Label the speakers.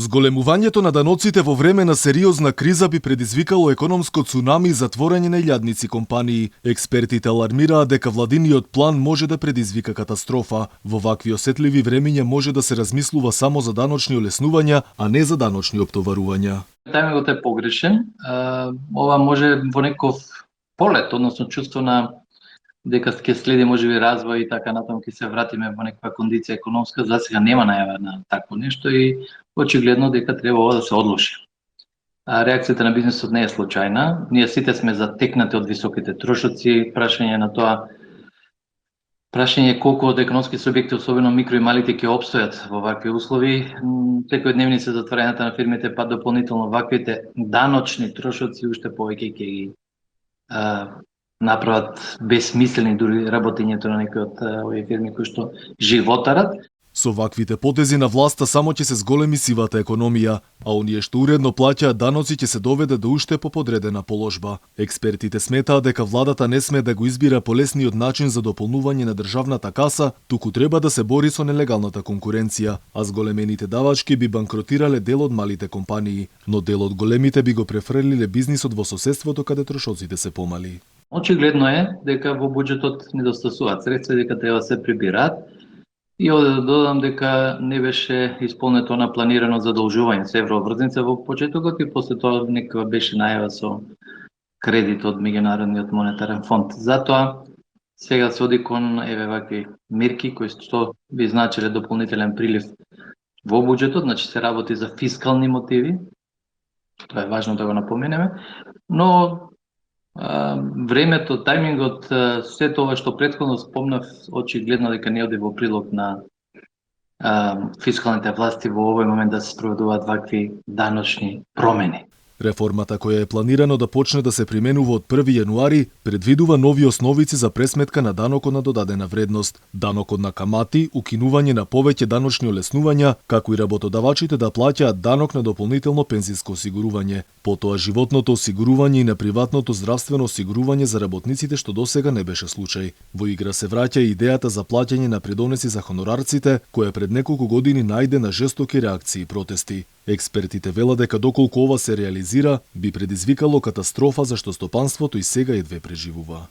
Speaker 1: Зголемувањето на даноците во време на сериозна криза би предизвикало економско цунами и затворање на илјадници компании. Експертите алармираат дека владиниот план може да предизвика катастрофа. Во вакви осетливи времиња може да се размислува само за даночни олеснувања, а не за даночни оптоварувања.
Speaker 2: Тајмингот е погрешен. Ова може во неков полет, односно чувство на дека ќе следи можеби развој и така натаму ќе се вратиме во некаква кондиција економска. За сега нема најава на такво нешто и очигледно дека треба ова да се одложи. Реакцијата на бизнисот не е случајна. Ние сите сме затекнати од високите трошоци, прашање колку од економски субјекти, особено микро и малите, ќе опстојат во вакви услови. Секојдневни се затворањата на фирмите, па дополнително ваквите даночни трошоци уште повеќе ќе ги направат безсмислени дури работењето на некои од овие фирми кои што животарат.
Speaker 1: Со ваквите потези на власта само ќе се зголеми сивата економија, а оние што уредно плаќаат даноци ќе се доведе до уште поподредена положба. Експертите сметаат дека владата не сме да го избира полесниот начин за дополнување на државната каса, туку треба да се бори со нелегалната конкуренција, а зголемените давачки би банкротирале дел од малите компании, но дел од големите би го префрлиле бизнисот во соседството каде трошоците се помали.
Speaker 2: Очигледно е дека во буџетот недостасуваат средства, дека треба да се прибираат. И овде да додам дека не беше исполнето на планирано задолжување со евроврзница во почетокот и после тоа некава беше најава со кредит од Меѓународниот монетарен фонд. Затоа сега се оди кон вакви мерки кои што би значиле дополнителен прилив во буџетот, значи се работи за фискални мотиви. Тоа е важно да го напоменеме, но времето, тајмингот, сето ова што претходно спомнав, очигледно дека не оди во прилог на фискалните власти во овој момент да се спроведуваат вакви даночни промени.
Speaker 1: Реформата која е планирано да почне да се применува од 1 јануари предвидува нови основици за пресметка на данокот на додадена вредност, данокот на камати, укинување на повеќе даночни олеснувања, како и работодавачите да плаќаат данок на дополнително пензиско осигурување, потоа животното осигурување и на приватното здравствено осигурување за работниците што досега не беше случај. Во игра се враќа и идејата за плаќање на придонеси за хонорарците, која пред неколку години најде на жестоки реакции и протести. Експертите велат дека доколку ова се реализира, би предизвикало катастрофа зашто стопанството и сега едве преживува.